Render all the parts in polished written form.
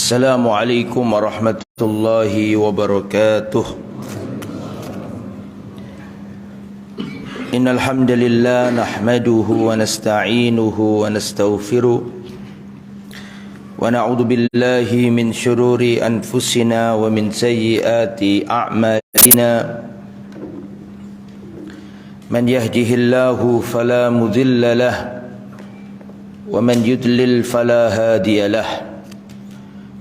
Assalamualaikum warahmatullahi wabarakatuh. Innal hamdalillah nahmaduhu wa nasta'inuhu wa nastaghfiruh wa na'udzu billahi min shururi anfusina wa min sayyiati a'malina. Man yahdihillahu fala mudilla lahu wa man yudlil fala hadiya lahu.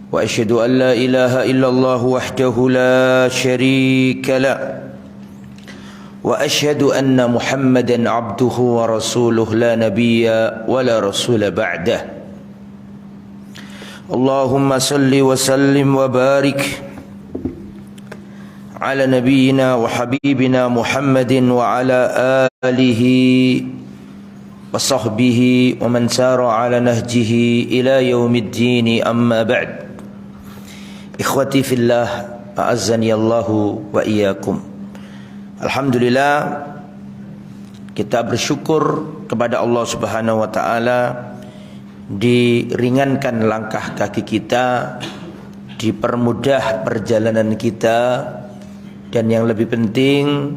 وأشهد أن لا إله إلا الله وحده لا شريك له وأشهد أن محمدا عبده ورسوله لا نبي ولا رسول بعده. اللهم صل وسلم وبارك على نبينا وحبيبنا محمد وعلى آله وصحبه ومن سار على نهجه إلى يوم الدين. أما بعد. Ikhwati fillah, a'azzani Allahu wa iyyakum. Alhamdulillah, kita bersyukur kepada Allah Subhanahu wa taala, diringankan langkah kaki kita, dipermudah perjalanan kita, dan yang lebih penting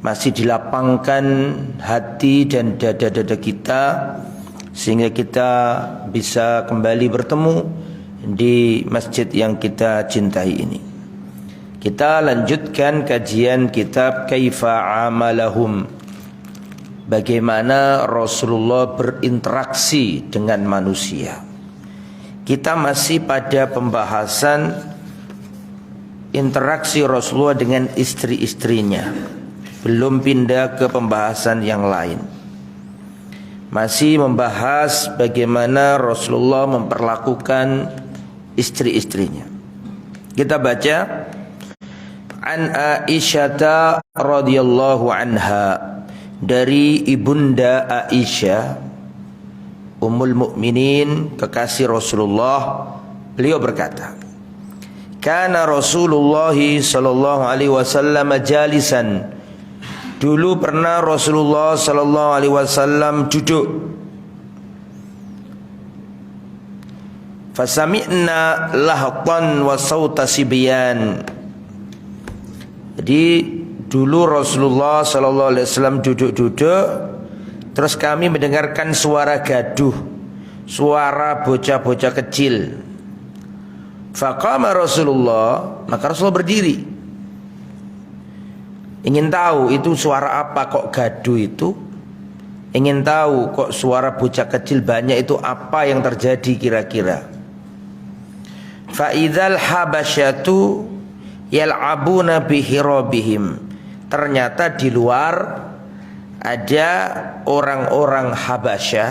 masih dilapangkan hati dan dada-dada kita sehingga kita bisa kembali bertemu di masjid yang kita cintai ini. Kita lanjutkan kajian kitab Kaifa Amalahum, bagaimana Rasulullah berinteraksi dengan manusia. Kita masih pada pembahasan interaksi Rasulullah dengan istri-istrinya, belum pindah ke pembahasan yang lain. Masih membahas bagaimana Rasulullah memperlakukan istri-istrinya. Kita baca an Aisyah radhiyallahu anha, dari ibunda Aisyah Ummul Mukminin, kekasih Rasulullah. Beliau berkata, kana Rasulullah sallallahu alaihi wasallam jalisan. Dulu pernah Rasulullah sallallahu alaihi wasallam duduk. Fasami'na lahatan wa sauta sibyan. Jadi dulu Rasulullah sallallahu alaihi wasallam duduk-duduk, terus kami mendengarkan suara gaduh, suara bocah-bocah kecil. Faqama Rasulullah, maka Rasulullah berdiri. Ingin tahu itu suara apa, kok gaduh itu? Ingin tahu kok suara bocah kecil banyak itu, apa yang terjadi kira-kira? Fa'idhal habasyatu yal'abuna bihirabihim. Ternyata di luar ada orang-orang Habasyah.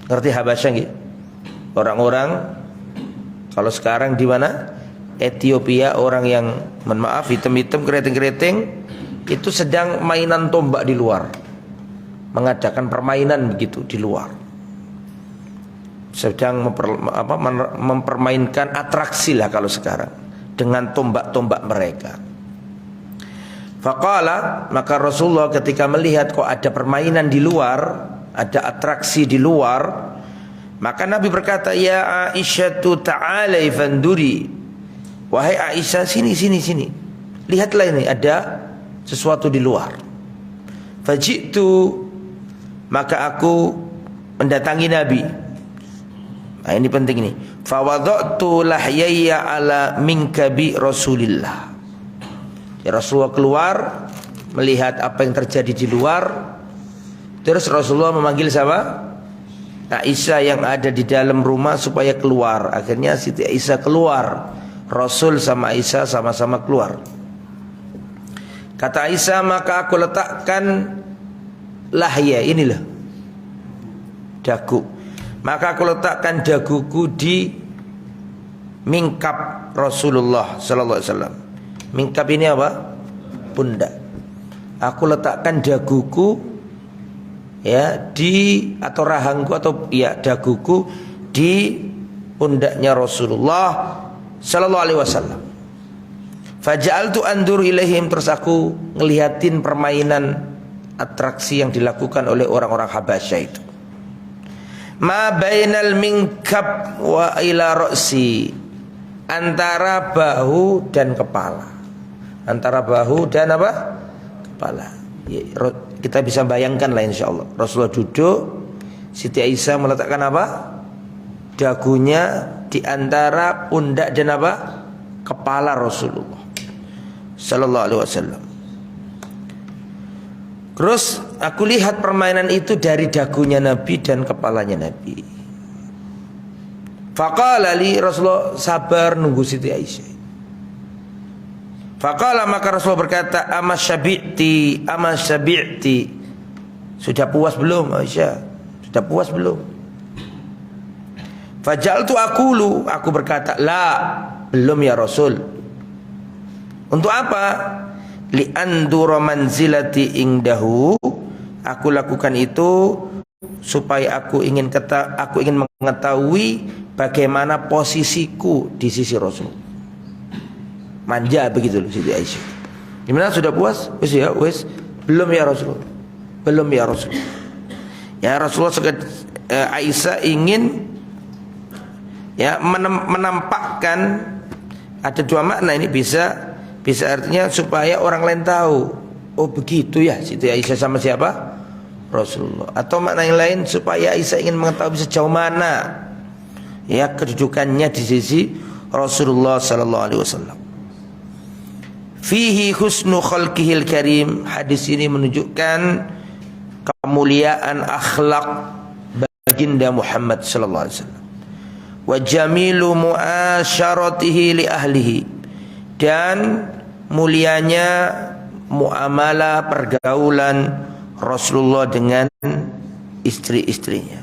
Ngerti Habasyah nggih? Orang-orang, kalau sekarang di mana? Ethiopia, orang yang, mohon maaf, hitam-hitam, keriting-keriting, itu sedang mainan tombak di luar, mengadakan permainan begitu di luar, sedang mempermainkan atraksi lah kalau sekarang, dengan tombak-tombak mereka. Faqala, maka Rasulullah ketika melihat kok ada permainan di luar, ada atraksi di luar, maka Nabi berkata, ya Aisyah ta'alai fanduri. Wahai Aisyah, sini, lihatlah ini, ada sesuatu di luar. Faji'tu, maka aku mendatangi Nabi. Nah, ini penting ini. Fawadatu lahyayya ala minkabi Rasulillah. Ya, Rasulullah keluar melihat apa yang terjadi di luar. Terus Rasulullah memanggil siapa? Aisyah yang ada di dalam rumah supaya keluar. Akhirnya Siti Aisyah keluar. Rasul sama Aisyah sama-sama keluar. Kata Aisyah, maka aku letakkan lahya, inilah dagu. Maka aku letakkan daguku di mingkap Rasulullah sallallahu alaihi wasallam. Mingkap ini apa? Pundak. Aku letakkan daguku, ya, di, atau rahangku, atau ya daguku di pundaknya Rasulullah sallallahu alaihi wasallam. Faja'altu andur ilaihim, terus aku ngelihatin permainan atraksi yang dilakukan oleh orang-orang Habasyah itu. Ma bainal minkab wa ila ra'si, antara bahu dan kepala. Antara bahu dan apa? Kepala. Kita bisa bayangkan lah insyaallah. Rasulullah duduk, Siti Aisyah meletakkan apa? Dagunya di antara pundak dan apa? Kepala Rasulullah sallallahu alaihi wasallam. Terus aku lihat permainan itu dari dagunya Nabi dan kepalanya Nabi. Faqala li, Rasulullah sabar nunggu Siti Aisyah. Faqala, maka Rasulullah berkata, amasyabi'ti, amasyabi'ti, sudah puas belum Aisyah? Sudah puas belum? Fajaltu aqulu, aku berkata, la, belum ya Rasul. Untuk apa? Li andura manzilati indahu, aku lakukan itu supaya aku ingin mengetahui bagaimana posisiku di sisi Rasul. Manja begitu loh Siti Aisyah. Gimana, sudah puas? Wis ya, wis. Belum ya Rasul. Belum ya Rasul. Ya Rasulullah Aisyah ingin ya menampakkan, ada dua makna ini, bisa artinya supaya orang lain tahu, oh begitu ya Siti Aisyah sama siapa? Rasulullah. Atau makna yang lain, supaya Aisyah ingin mengetahui sejauh mana ya kedudukannya di sisi Rasulullah sallallahu alaihi wasallam. Fihi husnu khalqihil karim, hadis ini menunjukkan kemuliaan akhlak baginda Muhammad sallallahu alaihi wasallam. Wa jamilu muasyaratihi li ahlihi, dan mulianya muamalah pergaulan Rasulullah dengan istri-istrinya.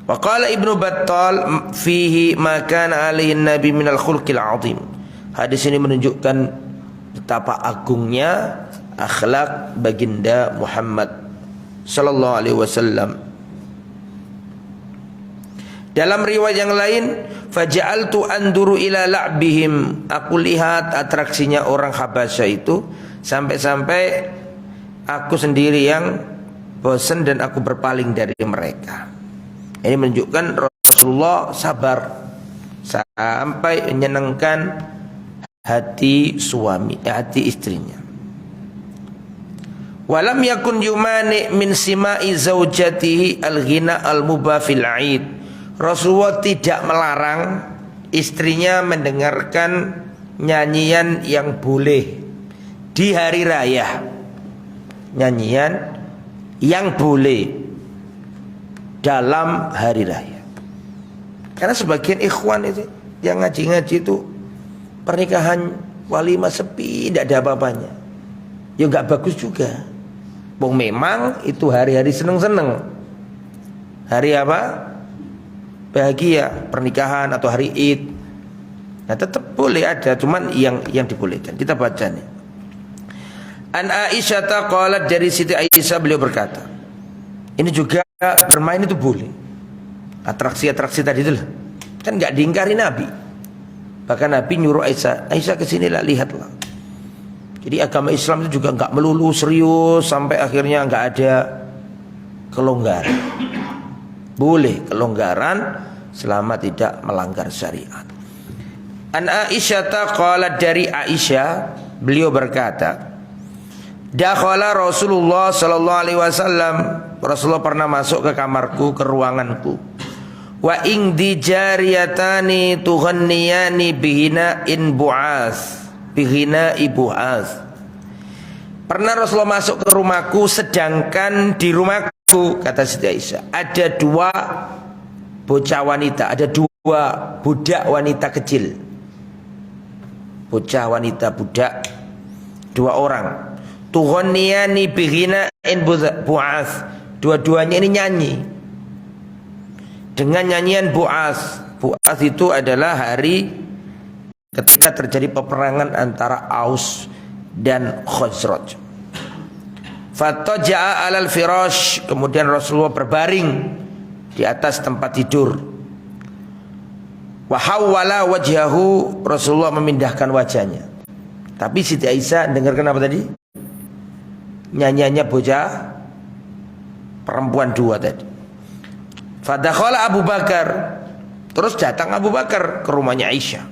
Wa qala Ibnu Battal fihi ma kana alaihi nabi minal khulqil azim. Hadis ini menunjukkan betapa agungnya akhlak baginda Muhammad sallallahu alaihi wasallam. Dalam riwayat yang lain, faja'altu anduru ila la'bihim, aku lihat atraksinya orang Habasyah itu, sampai-sampai aku sendiri yang bosan dan aku berpaling dari mereka. Ini menunjukkan Rasulullah sabar sampai menyenangkan hati suami, hati istrinya. Walam yakun yumani min sima'i zaujatihi al-ghina al-mubah fil 'aid. Rasulullah tidak melarang istrinya mendengarkan nyanyian yang boleh di hari raya. Nyanyian yang boleh dalam hari raya. Karena sebagian ikhwan itu yang ngaji-ngaji itu pernikahan walimah sepi, tidak ada apa-apanya. Ya enggak bagus juga. Bung memang itu hari-hari seneng-seneng. Hari apa? Bahagia, pernikahan atau hari Id. Nah, tetap boleh ada, cuman yang dibolehkan. Kita baca nih. An Aisyah qalat, dari Siti Aisyah beliau berkata, ini juga bermain itu boleh. Atraksi-atraksi tadi itu lah. Kan enggak diingkari Nabi. Bahkan Nabi nyuruh Aisyah kesinilah, lihatlah. Jadi agama Islam itu juga enggak melulu serius sampai akhirnya enggak ada kelonggaran. Boleh kelonggaran selama tidak melanggar syariat. An Aisyah qalat, dari Aisyah beliau berkata, dakhala Rasulullah sallallahu alaihi wasallam, Rasulullah pernah masuk ke kamarku, ke ruanganku. Wa indi jariyatani tughanniyani bihina in bu'as, bihina ibu'as. Pernah Rasulullah masuk ke rumahku, sedangkan di rumahku, kata Siti Aisyah, ada dua bocah wanita, ada dua budak wanita kecil. Bocah wanita budak, dua orang. Tughanniyani bihina in bu'as. Dua-duanya ini nyanyi dengan nyanyian bu'as. Bu'as itu adalah hari ketika terjadi peperangan antara Aus dan Khazraj. Fataja'a alal firash, kemudian Rasulullah berbaring di atas tempat tidur. Wa hawwala wajhahu, Rasulullah memindahkan wajahnya. Tapi Siti Aisyah dengarkan apa tadi? Nyanyiannya bocah perempuan dua tadi. Fadakhala Abu Bakar. Terus datang Abu Bakar ke rumahnya Aisyah.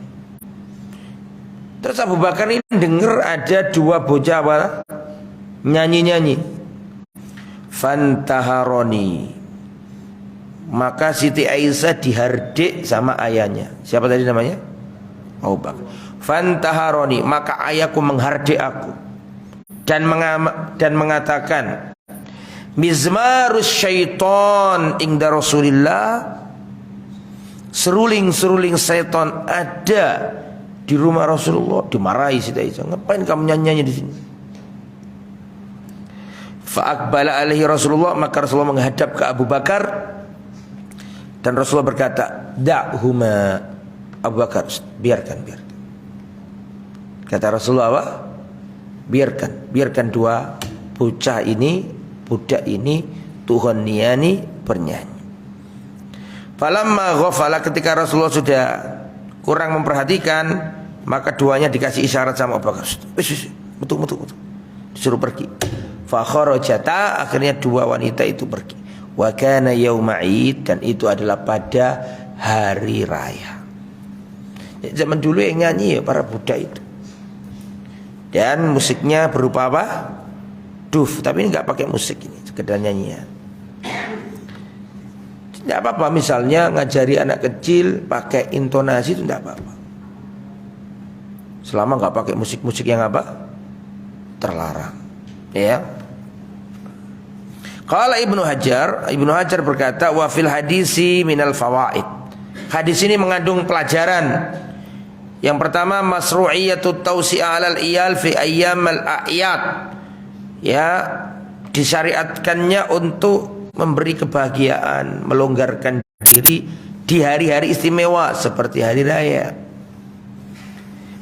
Terus Abu Bakar ini dengar ada dua bocah apa? Nyanyi-nyanyi. Fantaharoni. Maka Siti Aisyah dihardik sama ayahnya. Siapa tadi namanya? Abu Bakar. Fantaharoni, maka ayahku menghardik aku dan mengatakan, mizmarus syaiton ingda Rasulillah, seruling-seruling syaiton ada di rumah Rasulullah. Dimarahi Siti Aisyah, ngapain kamu nyanyi di sini? Fa'aqbala alaihi Rasulullah, maka Rasulullah menghadap ke Abu Bakar dan Rasulullah berkata, da'huma. Abu Bakar, biarkan. Kata Rasulullah apa? Biarkan dua bocah ini, budak ini, tuhaniani bernyanyi. Falamma ghafala, ketika Rasulullah sudah kurang memperhatikan, maka duanya dikasih isyarat sama Abu Bakar. Betul. Disuruh pergi. Fa kharajata, akhirnya dua wanita itu pergi. Wa kana yauma Id, dan itu adalah pada hari raya. Zaman dulu yang nyanyi ya para budak itu. Dan musiknya berupa apa? Duf, tapi ini nggak pakai musik, ini sekedar nyanyian. Tidak apa-apa, misalnya ngajari anak kecil pakai intonasi itu tidak apa-apa. Selama nggak pakai musik-musik yang apa? Terlarang. Ya. Qala Ibnu Hajar berkata, wa fil hadisi minal fawaid. Hadis ini mengandung pelajaran. Yang pertama, masru'iyatut tausi'a 'alal iyal fi ayyamal a'yad. Ya, disyariatkannya untuk memberi kebahagiaan, melonggarkan diri di hari-hari istimewa seperti hari raya.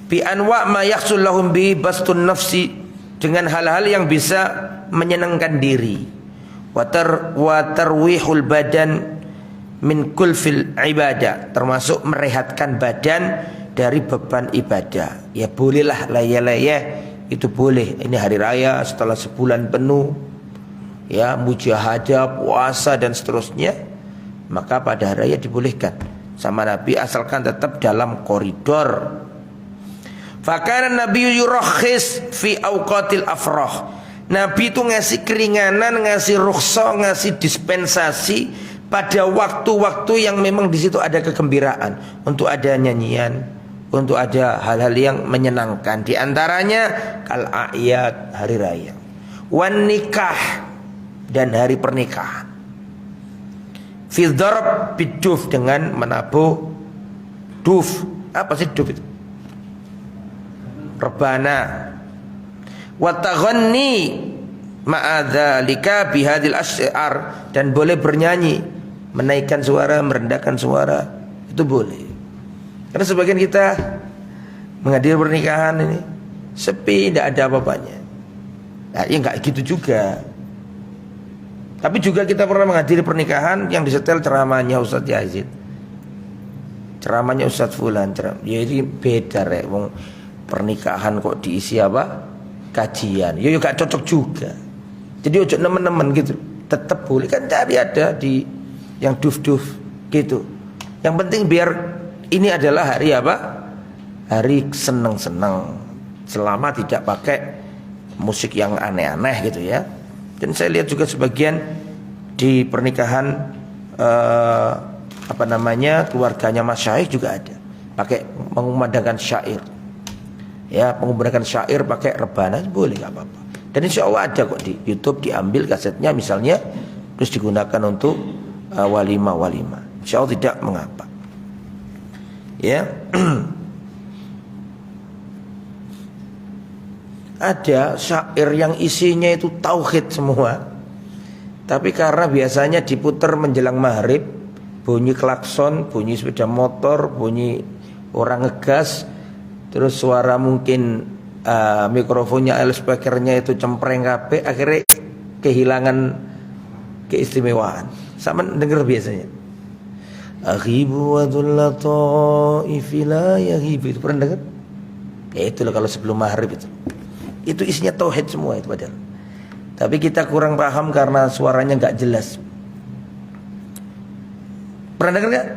Bi anwa' ma yahsul lahum bi bastun nafsi, dengan hal-hal yang bisa menyenangkan diri. Wa tarwihul badan min kulfil ibadah, termasuk merehatkan badan dari beban ibadah. Ya bolehlah layah-layah, itu boleh. Ini hari raya setelah sebulan penuh, ya mujahadah, puasa dan seterusnya, maka pada hari raya dibolehkan sama Nabi, asalkan tetap dalam koridor. Fakana Nabi yurakhis fi awqatil afrah. Nabi itu ngasih keringanan, ngasih rukhsah, ngasih dispensasi pada waktu-waktu yang memang di situ ada kegembiraan, untuk ada nyanyian, untuk ada hal-hal yang menyenangkan. Di antaranya kal a'yad, hari raya, wan nikah, dan hari pernikahan. Fi dharb biduf, dengan menabuh duf. Apa sih duf itu? Rebana. Wa taghanni ma'adzalika bihadil asy'ar, dan boleh bernyanyi, menaikkan suara, merendahkan suara, itu boleh. Karena sebagian kita menghadiri pernikahan ini sepi, tidak ada apa-apanya. Nah, ya enggak gitu juga. Tapi juga kita pernah menghadiri pernikahan yang disetel ceramahnya Ustadz Yazid, ceramahnya Ustadz Fulan, jadi beda rek. Wong pernikahan kok diisi apa? Kajian. Ya enggak cocok juga. Jadi ojo nemen-nemen gitu. Tetap boleh kan, cari ada di yang duf-duf gitu. Yang penting biar ini adalah hari apa? Hari senang-senang, selama tidak pakai musik yang aneh-aneh gitu ya. Dan saya lihat juga sebagian di pernikahan keluarganya masyayikh juga ada pakai mengumandangkan syair. Ya, mengumandangkan syair pakai rebana, boleh, nggak apa-apa. Dan insya Allah ada kok di YouTube, diambil kasetnya misalnya, terus digunakan untuk walimah. Insya Allah tidak mengapa. Ya. Ada syair yang isinya itu tauhid semua, tapi karena biasanya diputar menjelang maghrib, bunyi klakson, bunyi sepeda motor, bunyi orang ngegas, terus suara mungkin mikrofonnya, speakernya itu cempreng kabeh, akhirnya kehilangan keistimewaan. Sama dengar biasanya. Aghibu wa dhullatu ifila yaghibu, itu pernah dengar? Ya itulah kalau sebelum maghrib itu. Itu isinya tauhid semua itu padahal. Tapi kita kurang paham karena suaranya enggak jelas. Pernah dengar nggak?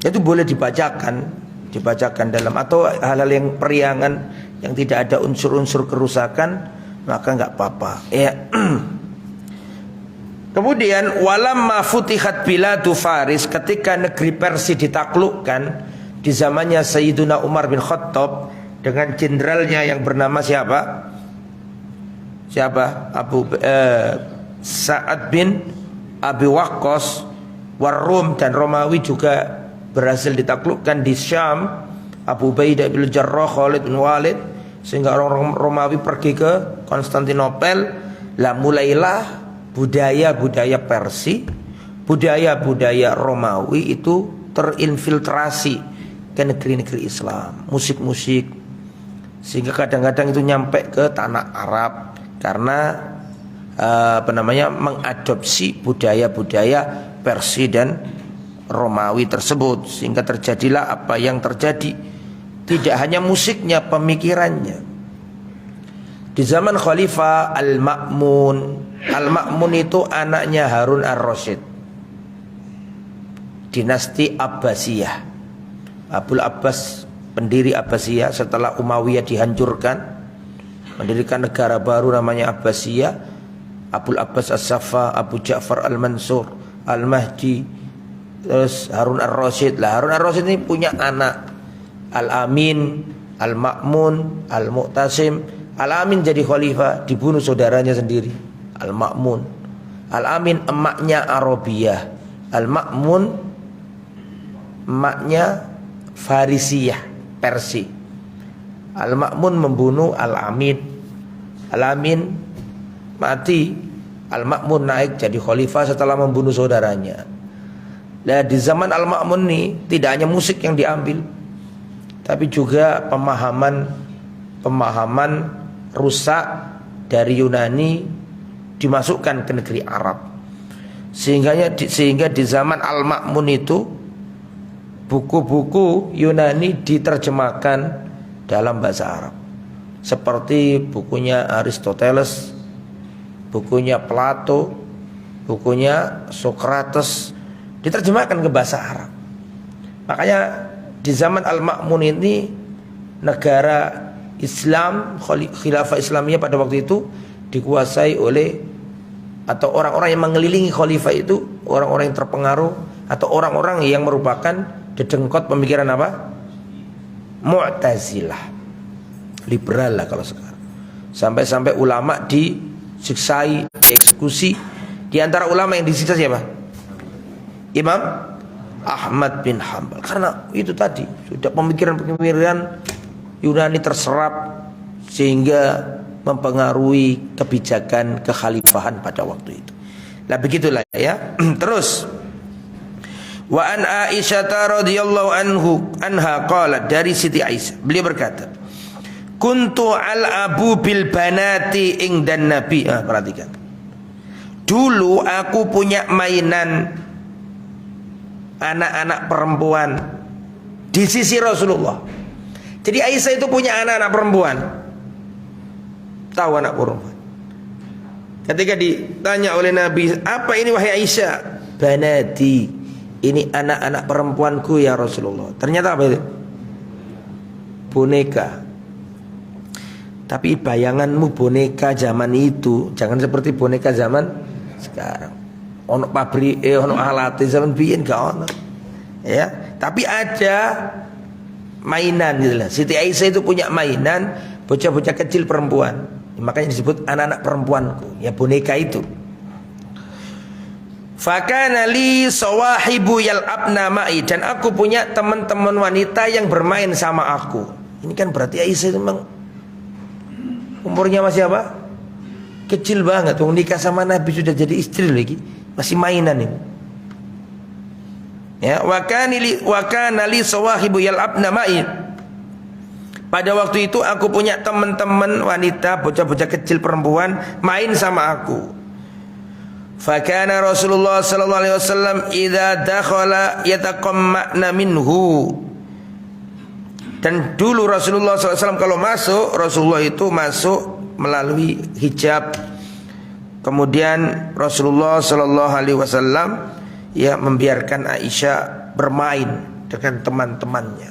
Itu boleh dibacakan dalam, atau hal-hal yang periangan yang tidak ada unsur-unsur kerusakan, maka nggak apa-apa. Ya. Kemudian walamma futihat biladu Faris, ketika negeri Persia ditaklukkan di zamannya Sayyiduna Umar bin Khattab dengan jenderalnya yang bernama siapa? Sa'ad bin Abi Waqqas. Warum dan Romawi juga berhasil ditaklukkan di Syam. Abu Ubaidah bin Jarrah, Khalid bin Walid, sehingga orang Romawi pergi ke Konstantinopel. Lah mulailah budaya-budaya Persia, budaya-budaya Romawi itu terinfiltrasi ke negeri-negeri Islam, musik-musik, sehingga kadang-kadang itu nyampe ke tanah Arab karena mengadopsi budaya-budaya Persia dan Romawi tersebut, sehingga terjadilah apa yang terjadi. Tidak hanya musiknya, pemikirannya. Di zaman Khalifah Al-Ma'mun, Al-Ma'mun itu anaknya Harun Ar-Rasyid, dinasti Abbasiyah. Abul Abbas, pendiri Abbasiyah setelah Umayyah dihancurkan, mendirikan negara baru namanya Abbasiyah. Abul Abbas As-Saffah, Abu Ja'far Al-Mansur, Al-Mahdi, terus Harun Ar-Rasyid. Lah Harun Ar-Rasyid ini punya anak Al-Amin, Al-Ma'mun, Al-Mu'tasim. Al-Amin jadi khalifah, dibunuh saudaranya sendiri, Al-Ma'mun. Al-Amin emaknya Arabiyah, Al-Ma'mun emaknya Farisiyah, Persia. Al-Ma'mun membunuh Al-Amin. Al-Amin mati, Al-Ma'mun naik jadi khalifah setelah membunuh saudaranya. Nah, di zaman Al-Ma'mun ini tidak hanya musik yang diambil, tapi juga pemahaman rusak dari Yunani dimasukkan ke negeri Arab. Sehingga di zaman Al-Ma'mun itu buku-buku Yunani diterjemahkan dalam bahasa Arab, seperti bukunya Aristoteles, bukunya Plato, bukunya Socrates, diterjemahkan ke bahasa Arab. Makanya di zaman Al-Ma'mun ini negara Islam, khilafah Islamiyah pada waktu itu dikuasai oleh, atau orang-orang yang mengelilingi khalifah itu orang-orang yang terpengaruh atau orang-orang yang merupakan dedengkot pemikiran apa? Mu'tazilah, liberal lah kalau sekarang. Sampai-sampai ulama disiksai, dieksekusi. Di antara ulama yang disiksa siapa? Imam Ahmad bin Hanbal. Karena itu tadi sudah pemikiran-pemikiran Yunani terserap sehingga mempengaruhi kebijakan kekhalifahan pada waktu itu. Nah begitulah ya. Terus wa an Aisyah radhiyallahu anha qalat, dari Siti Aisyah beliau berkata, kuntu al-abu bil banati ingdan Nabi. Perhatikan. Dulu aku punya mainan anak-anak perempuan di sisi Rasulullah. Jadi Aisyah itu punya anak-anak perempuan. Tahu anak perempuan. Ketika ditanya oleh Nabi, apa ini wahai Aisyah? Banati, ini anak-anak perempuanku ya Rasulullah. Ternyata apa itu? Boneka. Tapi bayanganmu boneka zaman itu jangan seperti boneka zaman sekarang. Ono pabrik, ono alat zaman biyen gak ono. Ya, tapi ada mainan gitu lah. Siti Aisyah itu punya mainan bocah-bocah kecil perempuan. Makanya disebut anak-anak perempuanku, ya boneka itu. Fakana li sawahibu yal'abna ma'i, dan aku punya teman-teman wanita yang bermain sama aku. Ini kan berarti Aisyah itu memang umurnya masih apa? Kecil banget. Wong nikah sama Nabi sudah jadi istri lagi, masih mainan ini. Ya, wa kana li sawahibu yal'abna ma'i. Pada waktu itu aku punya teman-teman wanita, bocah-bocah kecil perempuan main sama aku. Fakana Rasulullah sallallahu alaihi wasallam idza dakhala yataqamma'na minhu. Dan dulu Rasulullah SAW kalau masuk, Rasulullah itu masuk melalui hijab Kemudian Rasulullah Shallallahu Alaihi Wasallam ya membiarkan Aisyah bermain dengan teman-temannya.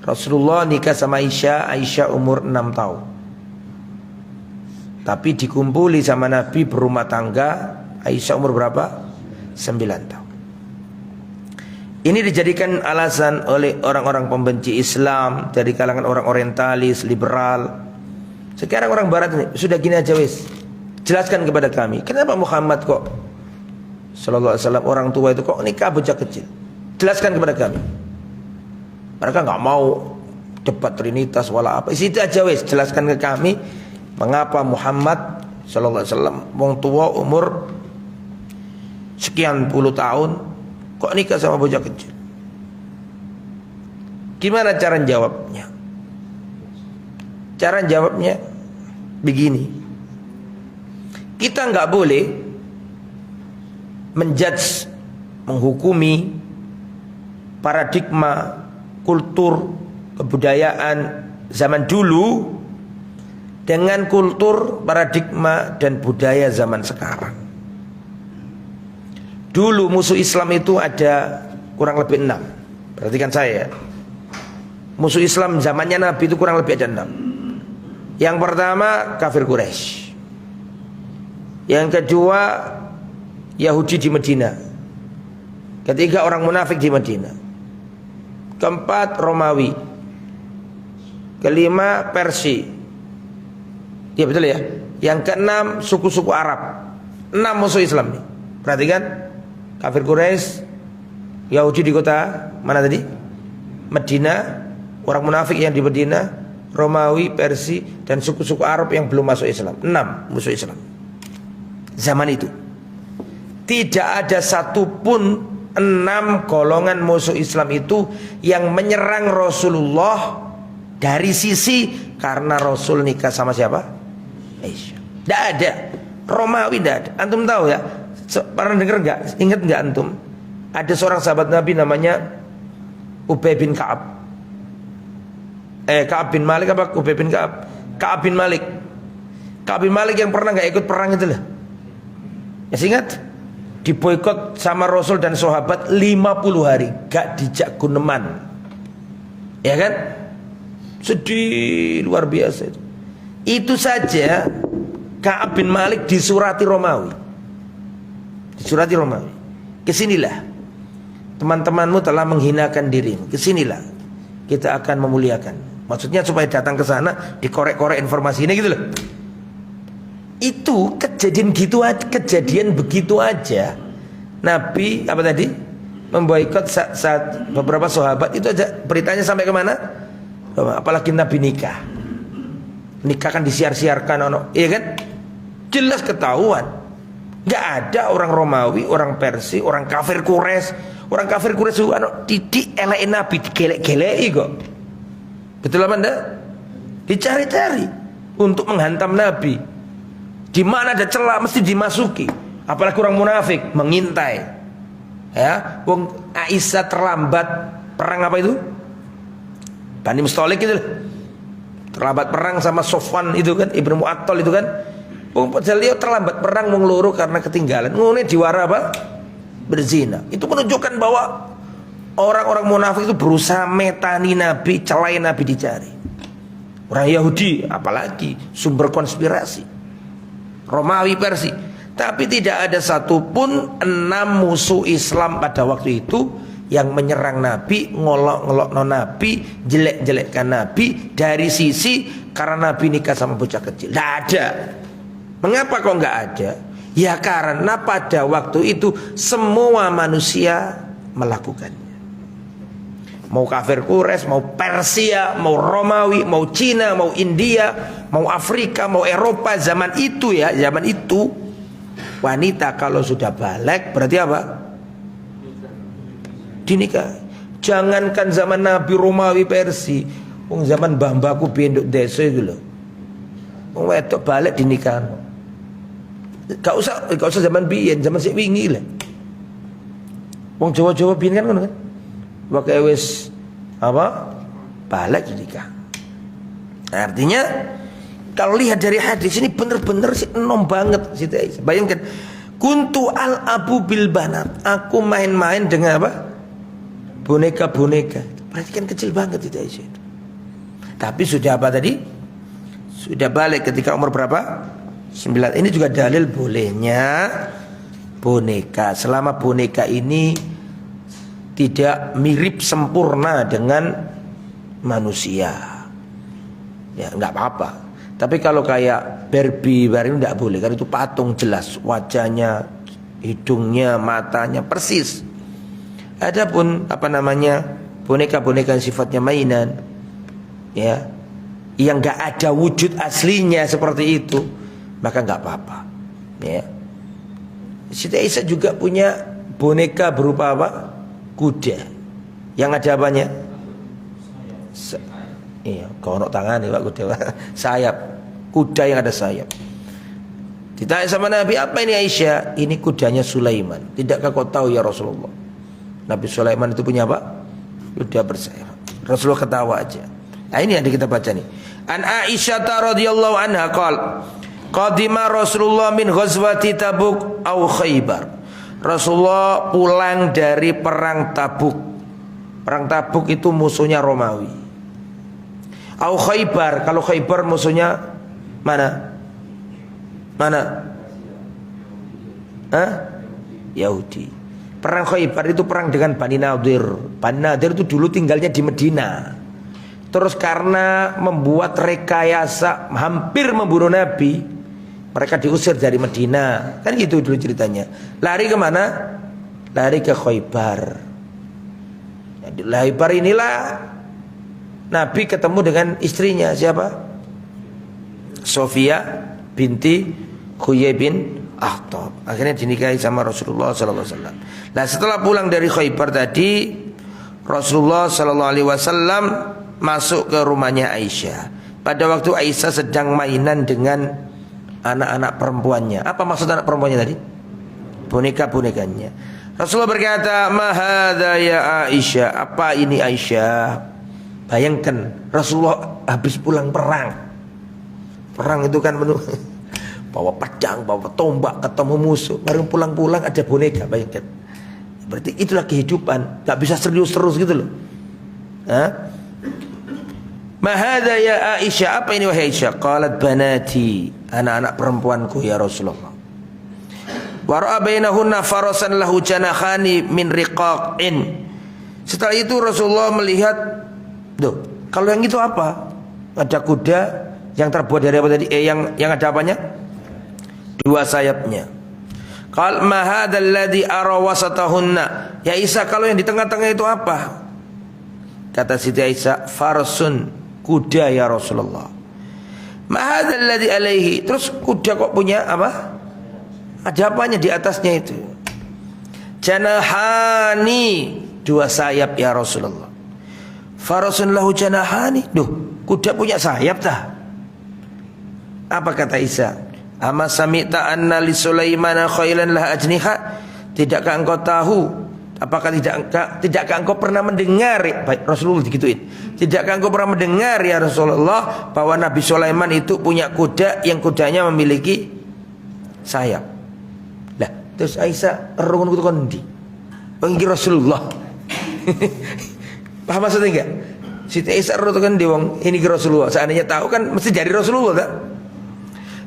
Rasulullah nikah sama Aisyah umur 6 tahun. Tapi dikumpuli sama Nabi berumah tangga, Aisyah umur berapa? 9 tahun. Ini dijadikan alasan oleh orang-orang pembenci Islam dari kalangan orang orientalis, liberal. Sekarang orang barat ini sudah gini aja wis. Jelaskan kepada kami, kenapa Muhammad kok Sallallahu Alaihi Wasallam orang tua itu kok nikah bocah kecil? Jelaskan kepada kami. Mereka nggak mau debat trinitas wala apa. Itu aja wis, jelaskan ke kami mengapa Muhammad Sallallahu Alaihi Wasallam wong tua umur sekian puluh tahun kok nikah sama bocah kecil. Gimana cara jawabnya? Cara jawabnya begini. Kita nggak boleh menjudge, menghukumi paradigma, kultur, kebudayaan zaman dulu dengan kultur, paradigma, dan budaya zaman sekarang. Dulu musuh Islam itu ada kurang lebih 6. Perhatikan saya. Musuh Islam zamannya Nabi itu kurang lebih ada 6. Yang pertama kafir Quraisy. Yang kedua Yahudi di Medina. Ketiga orang munafik di Medina. Keempat Romawi. Kelima Persia. Ya betul ya. Yang keenam suku-suku Arab. 6 musuh Islam nih. Perhatikan. Kafir Quraisy, Yahudi di kota mana tadi? Medina. Orang munafik yang di Medina, Romawi, Persia, dan suku-suku Arab yang belum masuk Islam. 6 musuh Islam zaman itu. Tidak ada satupun 6 golongan musuh Islam itu yang menyerang Rasulullah dari sisi karena Rasul nikah sama siapa? Aisyah. Tidak ada. Romawi tidak ada. Antum tahu ya? Pernah dengar nggak? Ingat nggak antum? Ada seorang sahabat Nabi namanya Ubay bin Ka'ab. Ka'ab bin Malik apa Ubay bin Ka'ab? Ka'ab bin Malik. Ka'ab bin Malik yang pernah nggak ikut perang itu lah. Ya ingat? Diboikot sama Rasul dan sahabat 50 hari, gak dijak guneman. Ya kan? Sedih luar biasa itu. Itu saja Ka'ab bin Malik disurati Romawi. Disurati Romawi. Kesinilah. Teman-temanmu telah menghinakan dirimu. Kesinilah. Kita akan memuliakan. Maksudnya supaya datang ke sana dikorek-korek informasinya gitu loh. Itu kejadian gitu aja, kejadian begitu aja. Nabi apa tadi? Memboikot saat beberapa sahabat itu aja beritanya sampai kemana? Apalagi Nabi nikah. Nikah kan disiar-siarkan iya kan? Jelas ketahuan. Gak ada orang Romawi, orang Persia, orang kafir Quraisy. Orang kafir Quraisy itu didik elek Nabi, digelek-geleki kok. Betul apa enggak? Dicari-cari untuk menghantam Nabi. Di mana ada celah mesti dimasuki. Apalagi orang munafik mengintai. Ya, wong Aisyah terlambat perang apa itu? Bani Mustalik itu. Terlambat perang sama Sofwan itu kan, Ibnu Mu'attal itu kan. Wong beliau terlambat perang wong loro karena ketinggalan. Ngene diwara apa? Berzina. Itu menunjukkan bahwa orang-orang munafik itu berusaha metani Nabi, celai Nabi dicari. Orang Yahudi apalagi sumber konspirasi. Romawi, Persia. Tapi tidak ada satupun 6 musuh Islam pada waktu itu yang menyerang Nabi, ngolok-ngolok Nabi, jelek-jelekkan Nabi dari sisi karena Nabi nikah sama bocah kecil. Tidak ada. Mengapa kok nggak ada? Ya karena pada waktu itu semua manusia melakukannya. Mau kafir Quraisy, mau Persia, mau Romawi, mau Cina, mau India, mau Afrika, mau Eropa, zaman itu ya, zaman itu wanita kalau sudah balik berarti apa? Dinikah. Jangankan zaman Nabi Romawi Persia, zaman mbah-mbahku benduk desa itu loh. Wong wedok balik dinikah. Gak usah zaman biyen, zaman sik wingi lah. Wong Jawa-Jawa biyen kan ngono kan. Pakai wis apa? Balik nikah. Artinya kalau lihat dari hadis ini bener-bener sih enom banget Siti Aisyah. Bayangkan, kuntu al abu bil banat, aku main-main dengan apa? Boneka-boneka. Berarti kan kecil banget Siti Aisyah itu. Tapi sudah apa tadi? Sudah balik ketika umur berapa? 9. Ini juga dalil bolehnya boneka selama boneka ini tidak mirip sempurna dengan manusia. Ya nggak apa-apa. Tapi kalau kayak Barbie ini nggak boleh, karena itu patung jelas wajahnya, hidungnya, matanya persis. Adapun apa namanya boneka-boneka yang sifatnya mainan, ya, yang nggak ada wujud aslinya seperti itu, maka nggak apa-apa. Ya. Siti Aisyah juga punya boneka berupa apa? Kuda. Yang ada apanya? Iya, kono tangan ya Pak kuda. Sayap. Kuda yang ada sayap. Ditanya sama Nabi, apa ini Aisyah? Ini kudanya Sulaiman. Tidakkah kau tahu ya Rasulullah? Nabi Sulaiman itu punya apa? Kuda bersayap. Rasulullah ketawa aja. Nah ini yang kita baca nih. An Aisyah radhiyallahu anha qala qadima Rasulullah min ghazwati Tabuk au Khaybar. Rasulullah pulang dari perang Tabuk. Perang Tabuk itu musuhnya Romawi. Au Khaybar, kalau Khaybar musuhnya mana? Mana? Hah? Yahudi. Perang Khaybar itu perang dengan Bani Nadir. Bani Nadir itu dulu tinggalnya di Medina. Terus karena membuat rekayasa hampir membunuh Nabi, mereka diusir dari Medina. Kan gitu dulu ceritanya. Lari kemana? Lari ke Khaybar. Di Khaybar inilah Nabi ketemu dengan istrinya. Siapa? Sofia binti Huyai bin Akhtab. Akhirnya dinikahi sama Rasulullah SAW. Nah setelah pulang dari Khaybar tadi, Rasulullah SAW masuk ke rumahnya Aisyah. Pada waktu Aisyah sedang mainan dengan anak-anak perempuannya. Apa maksud anak perempuannya tadi? Boneka-bonekanya. Rasulullah berkata, "Ma hadza ya Aisyah?" Apa ini Aisyah? Bayangkan Rasulullah habis pulang perang. Perang itu kan penuh bawa pedang, bawa tombak, ketemu musuh. Baru pulang-pulang ada boneka, bayangkan. Berarti itulah kehidupan, gak bisa serius terus gitu loh. Hah? Ma hadza ya Aisyah? Apa ini wahai Aisyah? Qalat banati, anak-anak perempuanku ya Rasulullah. Wa ra'a bainahunna farasan lahu janakhani min riqaqin. Setelah itu Rasulullah melihat, duh, kalau yang itu apa? Ada kuda yang terbuat dari apa tadi? Yang ada apanya? Dua sayapnya. Qal ma hadzal ladzi ara wasatahunna. Ya Aisyah, kalau yang di tengah-tengah itu apa? Kata Siti Aisyah, farsun, kuda ya Rasulullah. Ma hadzal ladzi alaihi. Terus kuda kok punya apa? Ada apanya di atasnya itu? Janahani, dua sayap ya Rasulullah. Farasun lahu janahani. Duh, kuda punya sayap tah? Apa kata Aisyah? Ama sami'ta anna li Sulaiman khailan lah ajniha? Tidakkah engkau tahu? Apakah tidakkah engkau pernah mendengar? Baik, Rasulullah digituin. Tidakkah engkau pernah mendengar ya Rasulullah bahwa Nabi Sulaiman itu punya kuda yang kudanya memiliki sayap? Lah, terus Aisyah erungun kudu kondi. Panggil Rasulullah. Paham maksudnya enggak? Siti Aisyah erungun kondi wong ini ke Rasulullah. Seandainya tahu kan mesti jadi Rasulullah tak?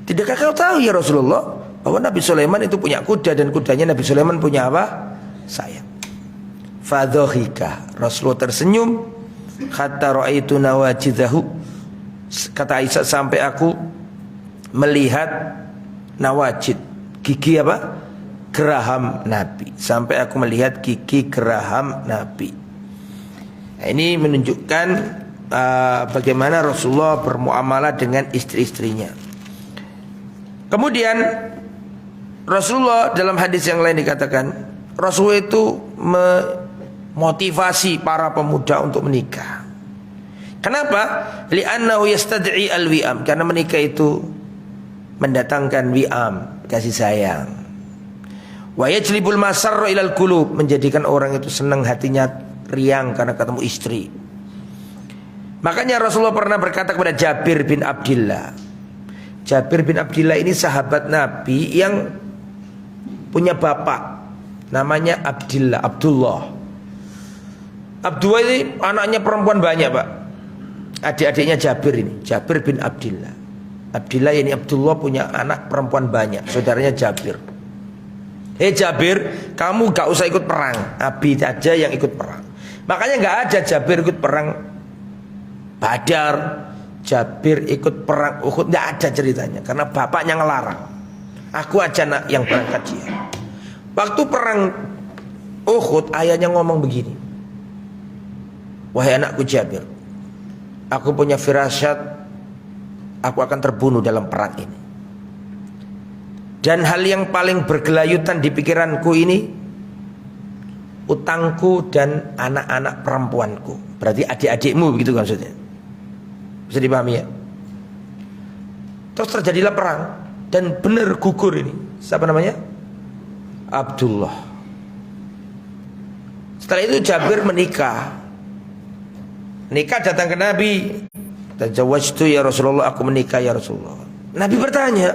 Tidakkah kau tahu ya Rasulullah bahwa Nabi Sulaiman itu punya kuda dan kudanya Nabi Sulaiman punya apa? Sayap. Fadhahika, Rasulullah tersenyum. Hatta ra'aitu nawajidahu. Kata Aisyah, sampai aku melihat nawajid, gigi apa? Geraham Nabi. Sampai aku melihat gigi geraham Nabi. Nah, ini menunjukkan bagaimana Rasulullah bermuamalah dengan istri-istrinya. Kemudian Rasulullah dalam hadis yang lain dikatakan, Rasulullah itu memotivasi para pemuda untuk menikah. Kenapa? Li'annahu yastad'i al-wi'am, karena menikah itu mendatangkan wi'am, kasih sayang. Wa yajlibul masarra ilal qulub, menjadikan orang itu senang hatinya riang karena ketemu istri. Makanya Rasulullah pernah berkata kepada Jabir bin Abdullah, Jabir bin Abdillah ini sahabat Nabi yang punya bapak namanya Abdullah. Abdullah ini anaknya perempuan banyak, Pak. Adik-adiknya Jabir ini, Jabir bin Abdillah. Abdillah ini Abdullah punya anak perempuan banyak, saudaranya Jabir. Hei Jabir, kamu gak usah ikut perang, Abi aja yang ikut perang. Makanya gak ada Jabir ikut perang Badar, Jabir ikut perang Uhud, gak ada ceritanya. Karena bapaknya ngelarang. Aku aja nak yang berangkat dia. Waktu perang Uhud, ayahnya ngomong begini, wahai anakku Jabir, aku punya firasat aku akan terbunuh dalam perang ini. Dan hal yang paling bergelayutan di pikiranku ini utangku dan anak-anak perempuanku. Berarti adik-adikmu, begitu kan maksudnya. Bisa dipahami ya? Terus terjadilah perang dan benar gugur ini. Siapa namanya? Abdullah. Setelah itu Jabir menikah. Nikah datang ke Nabi. Tazawwajtu ya Rasulullah, aku menikah ya Rasulullah. Nabi bertanya,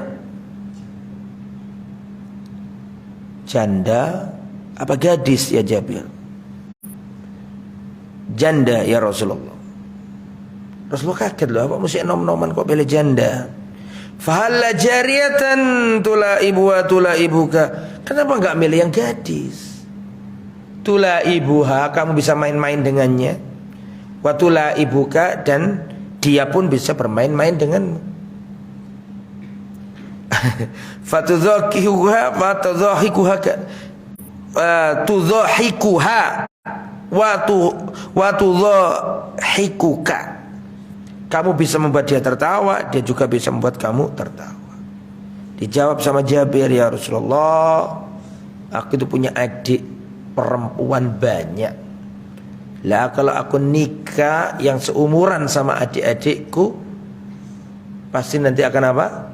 janda apa gadis ya Jabir? Janda ya Rasulullah. Rasulullah kaget loh, apa mesti nom-noman kok pilih janda? Fahalla jariyatan tulaibu wa tulaibuka. Kenapa enggak milih yang gadis? Tulaibuha, kamu bisa main-main dengannya. Wa tulaibuka, dan dia pun bisa bermain-main denganmu. Fatudhakikuha fatudhahikuha tudhahikuha wa tudhahikuka. Kamu bisa membuat dia tertawa, dia juga bisa membuat kamu tertawa. Dijawab sama Jabir, ya Rasulullah, aku itu punya adik perempuan banyak. Lah kalau aku nikah yang seumuran sama adik-adikku, pasti nanti akan apa?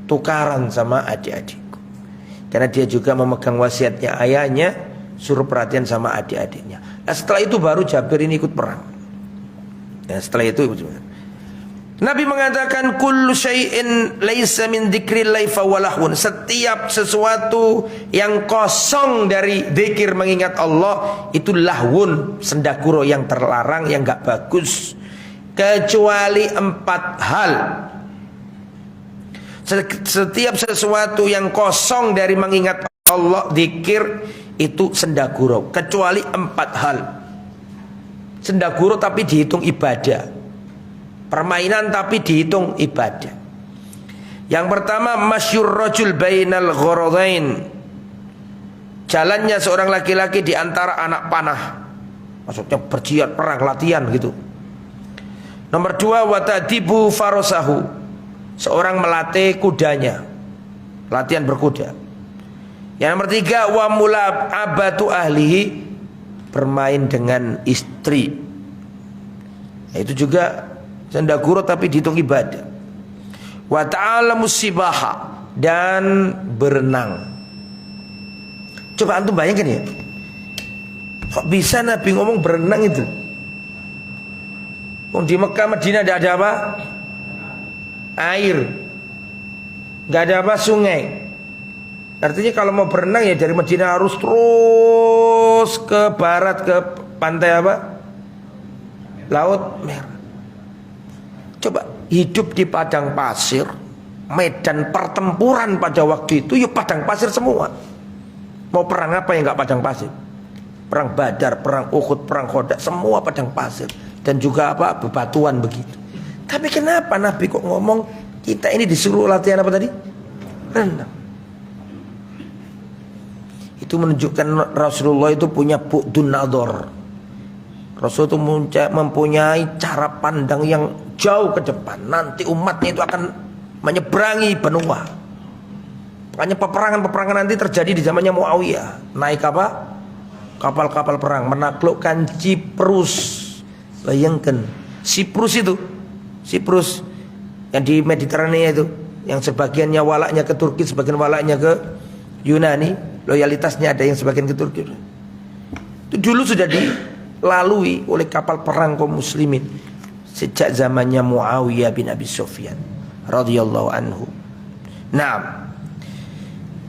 Tukaran sama adik-adikku. Karena dia juga memegang wasiatnya ayahnya, suruh perhatian sama adik-adiknya. Nah setelah itu baru Jabir ini ikut perang. Ya, setelah itu Nabi mengatakan kullu syai'in laisa min dzikrillahi fawalahun. Setiap sesuatu yang kosong dari zikir mengingat Allah itu lahwun, sendaguro yang terlarang, yang enggak bagus, kecuali 4 hal. Setiap sesuatu yang kosong dari mengingat Allah, zikir, itu sendaguro, kecuali 4 hal. Sendaguro tapi dihitung ibadah, permainan tapi dihitung ibadah. Yang pertama, masyur rajul bainal ghoradain, jalannya seorang laki-laki di antara anak panah, maksudnya berjihad, perang, latihan gitu. Nomor 2, watadibu farosahu, seorang melatih kudanya, latihan berkuda. Yang nomor 3, wa mulabatu ahlihi, bermain dengan istri. Nah, itu juga sendaguro tapi dihitung ibadah. Wa ta'alamus sibaha, dan berenang. Coba antum bayangkan ya, kok bisa Nabi ngomong berenang itu? Di Mekah Madinah tidak ada apa? Air, nggak ada apa? Sungai. Artinya kalau mau berenang ya dari Madinah harus terus ke barat, ke pantai apa? Laut Merah. Coba hidup di padang pasir, medan pertempuran pada waktu itu ya padang pasir semua. Mau perang apa yang nggak padang pasir? Perang Badar, perang Uhud, perang Khandaq, semua padang pasir. Dan juga apa? Bebatuan begitu. Tapi kenapa Nabi kok ngomong kita ini disuruh latihan apa tadi? Renang. Itu menunjukkan Rasulullah itu punya bu'dun nadhar. Rasul itu mempunyai cara pandang yang jauh ke depan. Nanti umatnya itu akan menyeberangi benua. Makanya peperangan-peperangan nanti terjadi di zamannya Muawiyah. Naik apa? Kapal-kapal perang, menaklukkan Siprus. Bayangkan Siprus itu, Siprus yang di Mediterania itu, yang sebagiannya walaknya ke Turki, sebagian walaknya ke Yunani. Loyalitasnya ada yang sebagian ke Turki. Itu dulu sudah dilalui oleh kapal perang kaum muslimin sejak zamannya Muawiyah bin Abi Sufyan radhiyallahu anhu. Nah,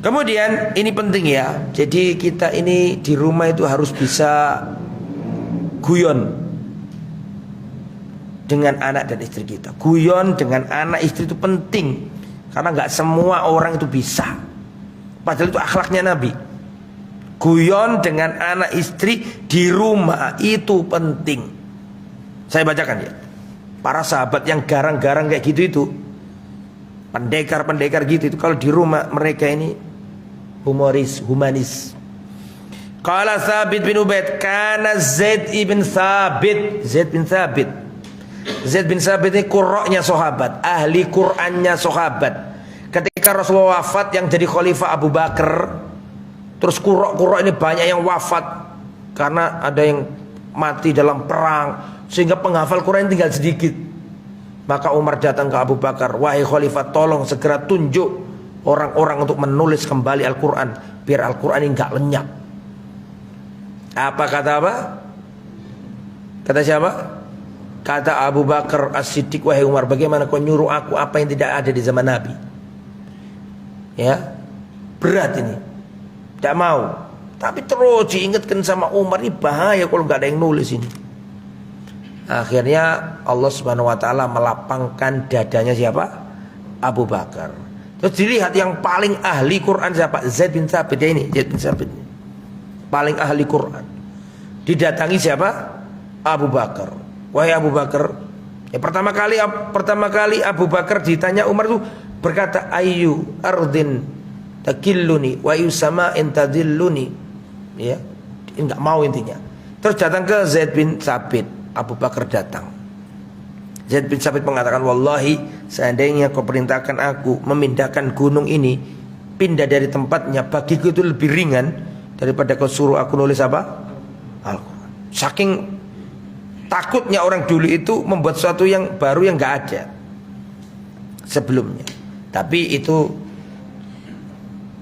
kemudian ini penting ya. Jadi kita ini di rumah itu harus bisa guyon dengan anak dan istri kita. Guyon dengan anak istri itu penting, karena nggak semua orang itu bisa. Padahal itu akhlaknya Nabi. Guyon dengan anak istri di rumah itu penting. Saya bacakan ya. Para sahabat yang garang-garang kayak gitu itu, pendekar-pendekar gitu itu, kalau di rumah mereka ini humanis. Qala Thabit bin Ubaid, kana Zaid bin Thabit. Zaid bin Thabit ini qurra'nya sahabat, ahli Qur'annya sahabat. Ketika Rasulullah wafat, yang jadi khalifah Abu Bakar, terus qurra' ini banyak yang wafat karena ada yang mati dalam perang, sehingga penghafal Quran tinggal sedikit. Maka Umar datang ke Abu Bakar, wahai khalifah, tolong segera tunjuk orang-orang untuk menulis kembali Al-Quran, biar Al-Quran ini gak lenyap. Apa kata apa? Kata siapa? Kata Abu Bakar As-Siddiq, wahai Umar, bagaimana kau nyuruh aku apa yang tidak ada di zaman Nabi? Ya, berat ini, tidak mau. Tapi terus diingatkan sama Umar, ini bahaya kalau nggak ada yang nulis ini. Akhirnya Allah Subhanahu Wa Taala melapangkan dadanya siapa? Abu Bakar. Terus dilihat yang paling ahli Quran siapa? Zaid bin Thabit ya ini, Zaid bin Thabit ini. Paling ahli Quran. Didatangi siapa? Abu Bakar. Wahai Abu Bakar, ya pertama kali Abu Bakar ditanya, Umar itu berkata, ayu ardin takilluni wa ayu sama'in tadilluni. Ya, enggak mau intinya. Terus datang ke Zaid bin Thabit. Abu Bakar datang. Zaid bin Thabit mengatakan, wallahi, seandainya kau perintahkan aku memindahkan gunung ini, pindah dari tempatnya, bagiku itu lebih ringan daripada kau suruh aku nulis apa? Al-Quran. Saking takutnya orang dulu itu membuat sesuatu yang baru yang nggak ada sebelumnya. Tapi itu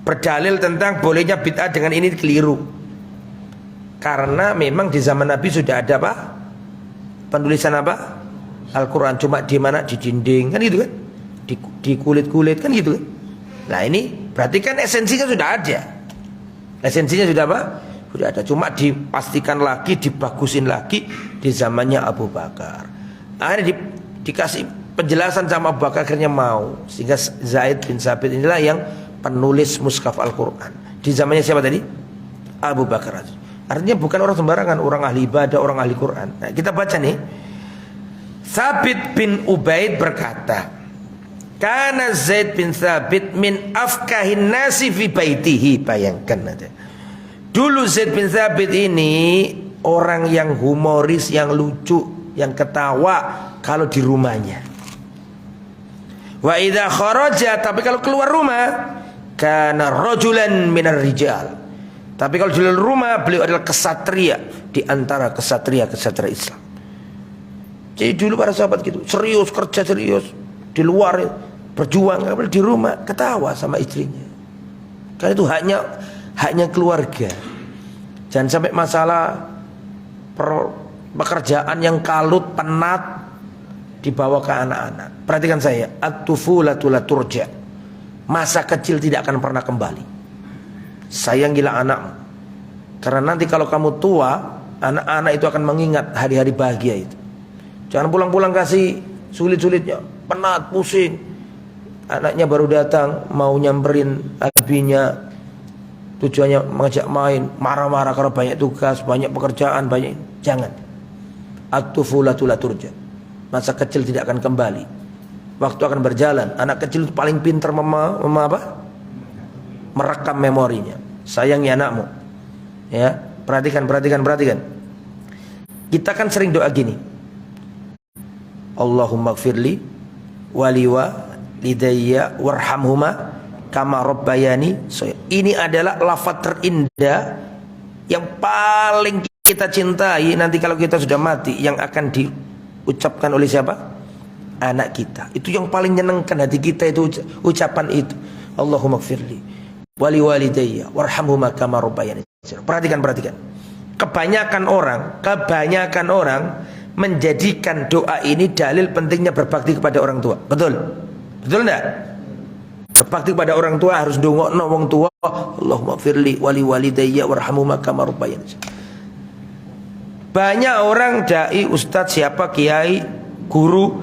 berdalil tentang bolehnya bid'ah dengan ini keliru. Karena memang di zaman Nabi sudah ada apa? Penulisan apa? Al-Quran, cuma di mana? Di dinding kan gitu kan? Di kulit-kulit kan gitu kan? Nah ini berarti kan esensinya sudah ada. Esensinya sudah apa? Sudah ada, cuma dipastikan lagi, dibagusin lagi di zamannya Abu Bakar. Akhirnya dikasih penjelasan sama Abu Bakar, akhirnya mau. Sehingga Zaid bin Thabit inilah yang penulis mushaf Al-Quran di zamannya siapa tadi? Abu Bakar. Artinya bukan orang sembarangan, orang ahli ibadah, orang ahli Quran. Nah, kita baca nih. Thabit bin Ubaid berkata, kana Zaid bin Thabit min afkahin nasi fi baitihi. Bayangkan aja. Dulu Zaid bin Thabit ini orang yang humoris, yang lucu, yang ketawa kalau di rumahnya. Wa idza kharaja, tapi kalau keluar rumah, kana rajulan minar rijal. Tapi kalau di dalam rumah, beliau adalah kesatria di antara kesatria Islam. Jadi dulu para sahabat gitu, serius, kerja serius, di luar berjuang, di rumah ketawa sama istrinya. Karena itu haknya keluarga. Jangan sampai masalah pekerjaan yang kalut, penat dibawa ke anak-anak. Perhatikan saya, at-tufulatu la turja. Masa kecil tidak akan pernah kembali. Sayangilah anakmu, karena nanti kalau kamu tua, anak-anak itu akan mengingat hari-hari bahagia itu. Jangan pulang-pulang kasih sulit-sulitnya, penat, pusing. Anaknya baru datang mau nyamperin abinya, tujuannya mengajak main, marah-marah karena banyak tugas, banyak pekerjaan, banyak. Jangan. At-tufulatu la turja. Masa kecil tidak akan kembali. Waktu akan berjalan. Anak kecil itu paling pintar merekam memorinya. Sayangi anakmu. Ya, perhatikan. Kita kan sering doa gini. Allahumma gfirli wali walidayya warhamhuma kama rabbayani. Ini adalah lafaz terindah yang paling kita cintai nanti kalau kita sudah mati, yang akan diucapkan oleh siapa? Anak kita. Itu yang paling nyenengkan hati kita, itu ucapan itu. Allahumma gfirli wali walidayya warhamhuma kama rabbayani. Perhatikan. Kebanyakan orang menjadikan doa ini dalil pentingnya berbakti kepada orang tua. Betul? Betul enggak? Berbakti kepada orang tua harus ndongakno wong tua, Allahumma firli wali walidayya warhamhuma kama rabbayani. Banyak orang dai, ustadz, siapa, kiai, guru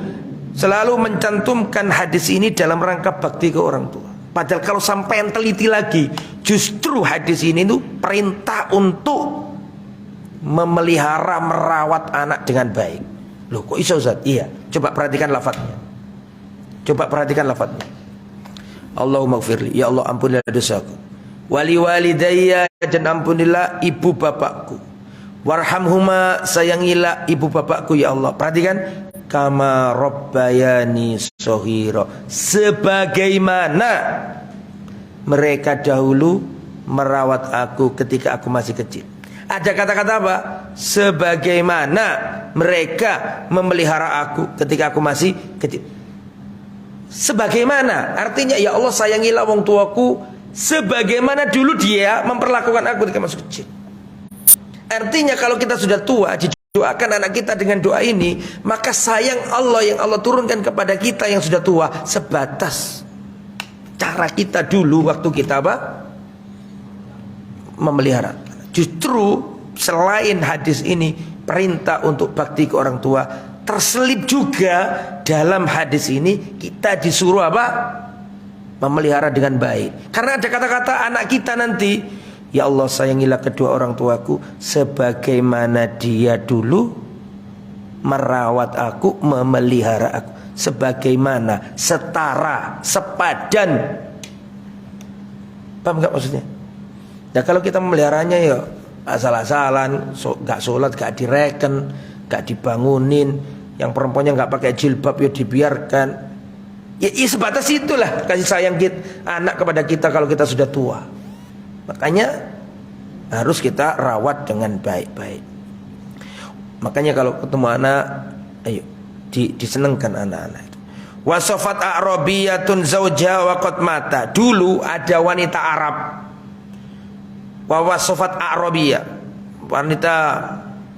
selalu mencantumkan hadis ini dalam rangka bakti ke orang tua. Padahal kalau sampai teliti lagi, justru hadis ini tuh perintah untuk memelihara, merawat anak dengan baik. Loh kok iso Ustaz? Iya, coba perhatikan lafadznya. Coba perhatikan lafadznya. Allahumma gfirli, ya Allah ampunilah dosaku. Wali walidayya, dan ampunilah ibu bapakku. Warhamhuma, sayangilah ibu bapakku ya Allah. Perhatikan, kama rabbayani shaghira, sebagaimana mereka dahulu merawat aku ketika aku masih kecil. Ada kata-kata apa? Sebagaimana mereka memelihara aku ketika aku masih kecil. Sebagaimana artinya ya Allah sayangilah wong tuaku sebagaimana dulu dia memperlakukan aku ketika masih kecil. Artinya kalau kita sudah tua, didoakan anak kita dengan doa ini, maka sayang Allah yang Allah turunkan kepada kita yang sudah tua sebatas cara kita dulu waktu kita apa? Memelihara. Justru selain hadis ini perintah untuk bakti ke orang tua, terselip juga dalam hadis ini kita disuruh apa? Memelihara dengan baik. Karena ada kata-kata anak kita nanti, ya Allah sayangilah kedua orang tuaku sebagaimana dia dulu merawat aku, memelihara aku. Sebagaimana, setara, sepadan. Paham gak maksudnya? Nah kalau kita memeliharanya ya asal-asalan, gak sholat, gak direken, gak dibangunin, yang perempuannya gak pakai jilbab ya dibiarkan. Ya sebatas itulah kasih sayang kita, anak kepada kita kalau kita sudah tua. Makanya harus kita rawat dengan baik-baik. Makanya kalau ketemu anak, ayo disenengkan anak-anak itu. Wasofat a'rabiyatun zawja wa qad mata. Dulu ada wanita Arab. Wa wasofat a'rabiyah, wanita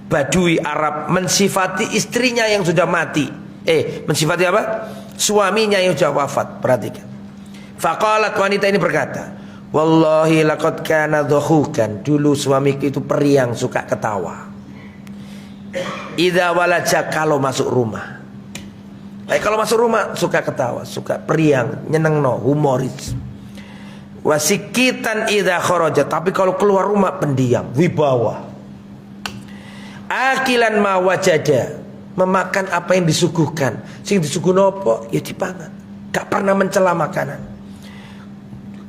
Badui Arab mensifati istrinya yang sudah mati. Mensifati apa? Suaminya yang sudah wafat. Perhatikan. Faqalat, wanita ini berkata, wallahi laqad kana dhahukan, dulu suamiku itu periang, suka ketawa. Idza walaja, kalau masuk rumah. Kalau masuk rumah suka ketawa, suka periang, nyenengno, humoris. Wasikitan idza kharaja, tapi kalau keluar rumah pendiam, wibawa. Akilan ma wajada, memakan apa yang disuguhkan. Sing disuguhno apa ya dipangan, gak pernah mencela makanan.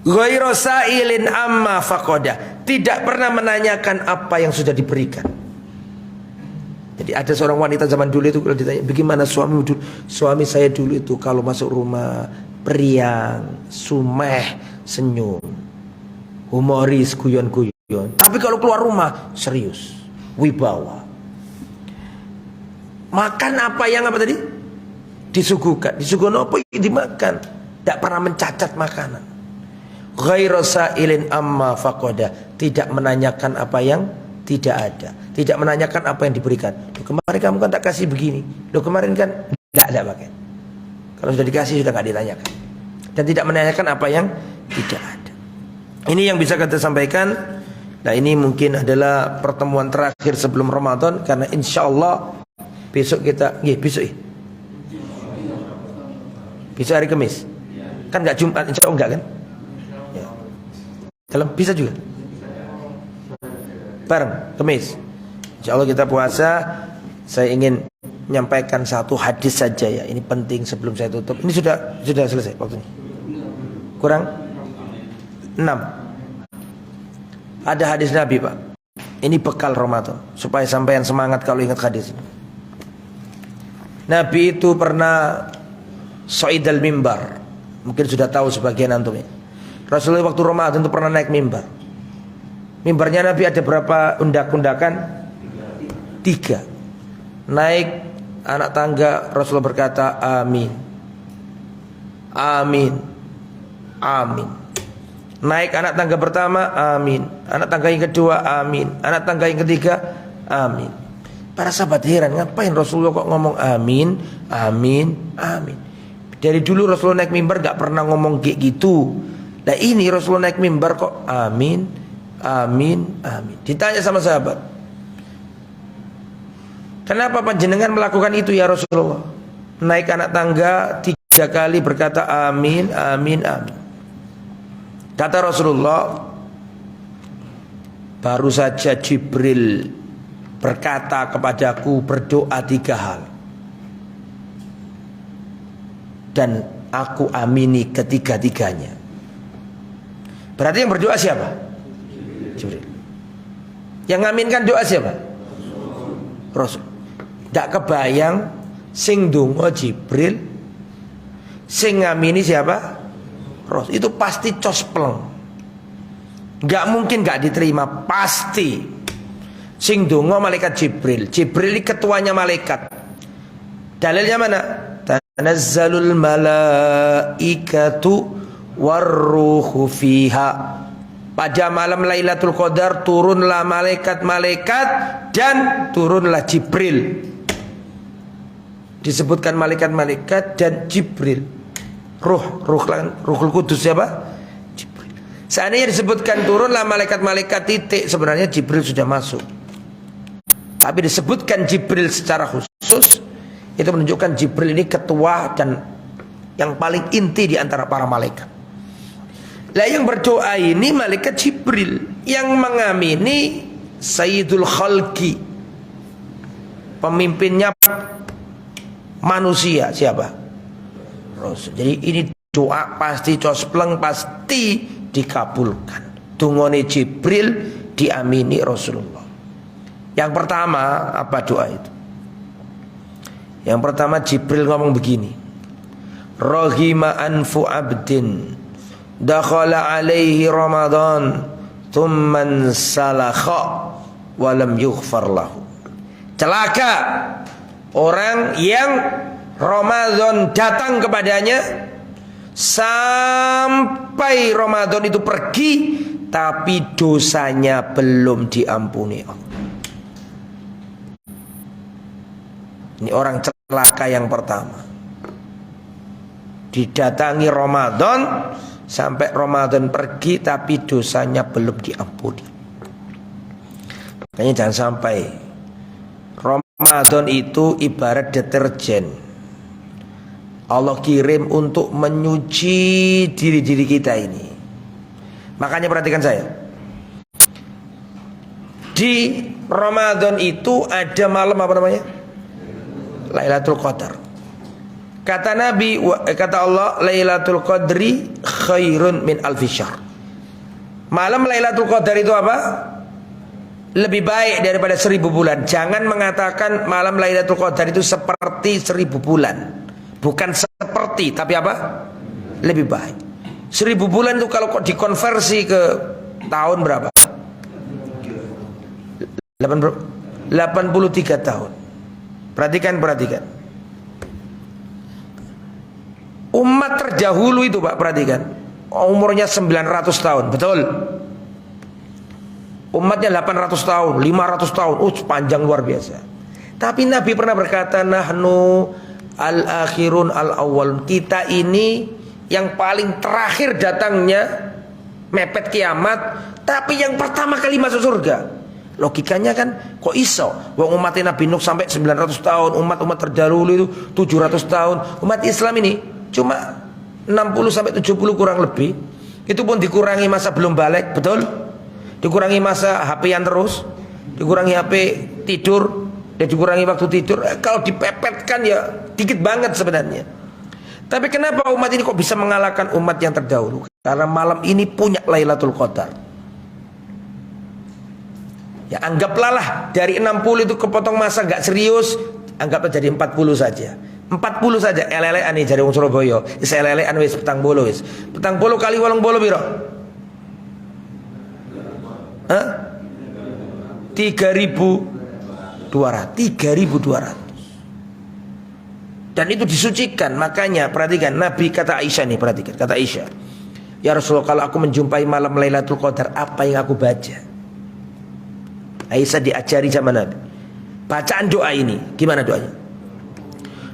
Ghairu sa'ilin amma faqada, tidak pernah menanyakan apa yang sudah diberikan. Jadi ada seorang wanita zaman dulu itu kalau ditanya, bagaimana suami dulu? Suami saya dulu itu kalau masuk rumah periang, sumeh, senyum, humoris, guyon-guyon. Tapi kalau keluar rumah serius, wibawa. Makan apa yang apa tadi? Disuguhkan. Disuguhkan apa yang dimakan? Tidak pernah mencacat makanan. Ghairu sa'ilin amma faqada, tidak menanyakan apa yang tidak ada, tidak menanyakan apa yang diberikan. Loh, kemarin kamu kan tak kasih begini. Loh, kemarin kan tidak pakai. Kalau sudah dikasih sudah tidak ditanyakan. Dan tidak menanyakan apa yang tidak ada. Ini yang bisa kita sampaikan. Nah ini mungkin adalah pertemuan terakhir sebelum Ramadan, karena insya Allah besok kita, besok hari Kamis. Kan nggak Jumat, insya Allah enggak kan? Ya. Dalam bisa juga. Bareng Kamis. Insya Allah kita puasa. Saya ingin menyampaikan satu hadis saja ya. Ini penting sebelum saya tutup. Ini sudah selesai waktunya. Kurang 6. Ada hadis Nabi Pak. Ini bekal Ramadan supaya sampean semangat kalau ingat hadis ini. Nabi itu pernah so'idal mimbar. Mungkin sudah tahu sebagian antum ya. Rasulullah waktu Ramadan itu pernah naik mimbar. Mimbarnya Nabi ada berapa undak-undakan? 3. Naik anak tangga, Rasulullah berkata amin, amin, amin. Naik anak tangga pertama, amin. Anak tangga yang kedua, amin. Anak tangga yang ketiga, amin. Para sahabat heran, ngapain Rasulullah kok ngomong amin, amin, amin. Dari dulu Rasulullah naik mimbar gak pernah ngomong kayak gitu. Nah ini Rasulullah naik mimbar kok amin, amin, amin. Ditanya sama sahabat, kenapa panjenengan melakukan itu ya Rasulullah? Naik anak tangga 3 kali berkata amin, amin, amin. Kata Rasulullah, baru saja Jibril berkata kepadaku berdoa 3 hal, dan aku amini ketiga-tiganya. Berarti yang berdoa siapa? Jibril. Yang ngaminkan doa siapa? Rasul. Gak kebayang sing donga Jibril, sing ngamini siapa? Rasul. Itu pasti cospleng. Gak mungkin gak diterima, pasti. Sing donga malaikat Jibril. Jibril ini ketuanya malaikat. Dalilnya mana? Tanazzalul malaikatu warruhu fiha. Pada malam Lailatul Qadar turunlah malaikat-malaikat dan turunlah Jibril. Disebutkan malaikat-malaikat dan Jibril. Ruhul Kudus siapa? Jibril. Seandainya disebutkan turunlah malaikat-malaikat titik, sebenarnya Jibril sudah masuk. Tapi disebutkan Jibril secara khusus, itu menunjukkan Jibril ini ketua dan yang paling inti di antara para malaikat. Lah yang berdoa ini malaikat Jibril, yang mengamini Sayyidul Khalqi, pemimpinnya manusia siapa? Rasul. Jadi ini doa pasti cospleng, pasti dikabulkan. Dungone Jibril diamini Rasulullah. Yang pertama apa doa itu? Yang pertama Jibril ngomong begini, Rahima anfu abdin dakhala alaihi Ramadan thumman salakha walam yughfar lahu. Celaka orang yang Ramadan datang kepadanya sampai Ramadan itu pergi tapi dosanya belum diampuni Allah. Ini orang celaka yang pertama. Didatangi Ramadan sampai Ramadan pergi tapi dosanya belum diampuni. Makanya jangan sampai. Ramadan itu ibarat deterjen. Allah kirim untuk menyuci diri-diri kita ini. Makanya perhatikan saya. Di Ramadan itu ada malam apa namanya? Lailatul Qadar. Kata Nabi, kata Allah, Lailatul Qadri khairun min alfi syahr. Malam Lailatul Qadar itu apa? Lebih baik daripada 1000 bulan. Jangan mengatakan malam Lailatul Qadar itu seperti 1000 bulan. Bukan seperti, tapi apa? Lebih baik. 1000 bulan itu kalau kok dikonversi ke tahun berapa? 83 tahun. Perhatikan. Umat terdahulu itu Pak, perhatikan, umurnya 900 tahun, betul? Umatnya 800 tahun, 500 tahun, panjang luar biasa. Tapi Nabi pernah berkata, nahnu al-akhirun al-awwal. Kita ini yang paling terakhir datangnya, mepet kiamat, tapi yang pertama kali masuk surga. Logikanya kan kok iso? Wong umatnya Nabi Nuh sampai 900 tahun, umat-umat terdahulu itu 700 tahun. Umat Islam ini cuma 60 sampai 70 kurang lebih. Itu pun dikurangi masa belum balik, betul? Dikurangi masa HP-an terus, dikurangi HP tidur, dan dikurangi waktu tidur. Kalau dipepetkan ya dikit banget sebenarnya. Tapi kenapa umat ini kok bisa mengalahkan umat yang terdahulu? Karena malam ini punya Lailatul Qadar. Ya anggaplah lah dari 60 itu kepotong masa gak serius, anggaplah jadi 40 saja. 40 saja elelean nih dari wong Surabaya. Wis elelean wis petang bolo wis. Petang bolo kali 8 piro? Hah? 3.200. Dan itu disucikan. Makanya perhatikan Nabi kata Aisyah nih, perhatikan kata Aisyah, ya Rasulullah, kalau aku menjumpai malam Lailatul Qadar, apa yang aku baca? Aisyah diajari sama Nabi. Bacaan doa ini, gimana doanya?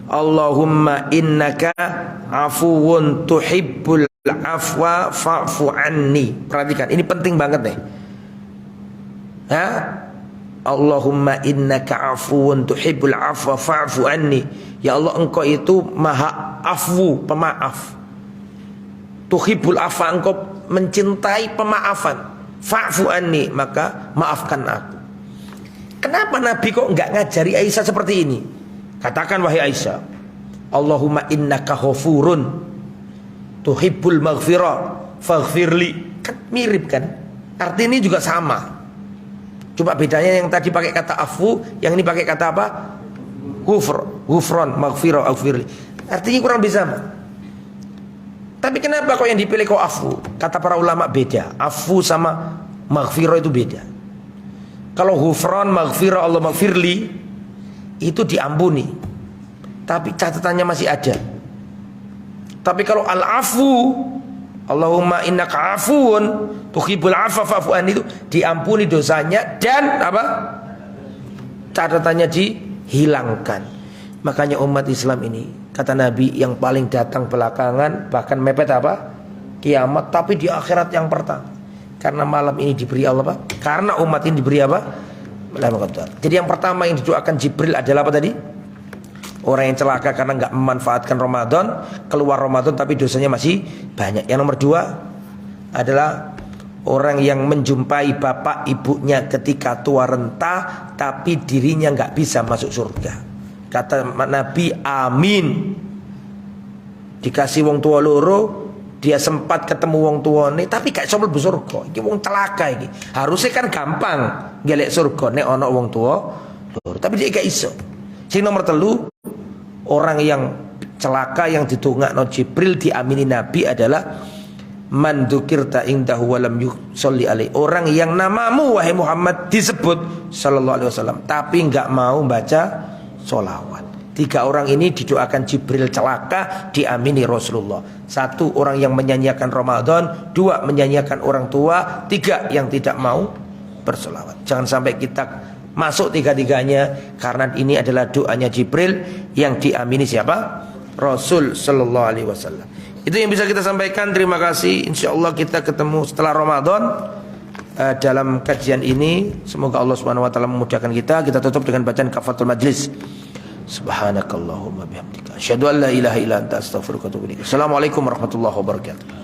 Allahumma innaka afuwun tuhibbul afwa fa'fu anni. Perhatikan, ini penting banget nih. Ha? Allahumma innaka afuwun tuhibbul afwa fa'fu anni. Ya Allah, engkau itu maha afwu, pemaaf. Tuhibbul afwa, engkau mencintai pemaafan. Fa'fu anni, maka maafkan aku. Kenapa Nabi kok enggak ngajari Aisyah seperti ini? Katakan wahai Aisyah, Allahumma innaka ghafurun tuhibbul maghfirah faghfirli. Kan mirip kan? Arti ini juga sama. Cuma bedanya yang tadi pakai kata afu, yang ini pakai kata apa? Ghufron, maghfirah, aghfirli. Artinya kurang lebih sama. Tapi kenapa kok yang dipilih kok afu? Kata para ulama beda. Afu sama maghfirah itu beda. Kalau ghufron, maghfirah, Allah maghfirli itu diampuni, tapi catatannya masih ada. Tapi kalau al-afu, Allahumma innaka afuun tuhibbul afwa fa'fu anni, itu diampuni dosanya dan apa? Catatannya dihilangkan. Makanya umat Islam ini, kata Nabi, yang paling datang belakangan, bahkan mepet apa? Kiamat, tapi di akhirat yang pertama. Karena malam ini diberi Allah apa? Karena umat ini diberi apa? Jadi yang pertama yang didoakan Jibril adalah apa tadi? Orang yang celaka karena nggak memanfaatkan Ramadan, keluar Ramadan tapi dosanya masih banyak. Yang nomor dua adalah orang yang menjumpai bapak ibunya ketika tua renta, tapi dirinya nggak bisa masuk surga. Kata Nabi, amin. Dikasih wong tua loro, dia sempat ketemu wong tua nih, tapi gak iso mlebu surga. Iki wong celaka iki. Harusnya kan gampang gelek surga nek ana wong tua loro, tapi dia gak iso. Sing nomor telu, orang yang celaka yang didongakno Jibril diamini Nabi adalah man dzukirta indahu wa lam yusolli alaihi. Orang yang namamu wahai Muhammad disebut sallallahu alaihi wasallam tapi enggak mau baca sholawat. Tiga orang ini didoakan Jibril celaka, diamini Rasulullah. Satu, orang yang menyanyiakan Ramadan. Dua, menyanyiakan orang tua. Tiga, yang tidak mau bersolawat. Jangan sampai kita masuk tiga-tiganya, karena ini adalah doanya Jibril yang diamini siapa? Rasul sallallahu alaihi wasallam. Itu yang bisa kita sampaikan. Terima kasih. Insyaallah kita ketemu setelah Ramadan dalam kajian ini. Semoga Allah Subhanahu wa taala memudahkan kita. Kita tutup dengan bacaan kafaratul majlis. Subhanakallahumma bihamdika asyhadu an la ilaha illa anta astaghfiruka wa atubu ilaik. Assalamualaikum warahmatullahi wabarakatuh.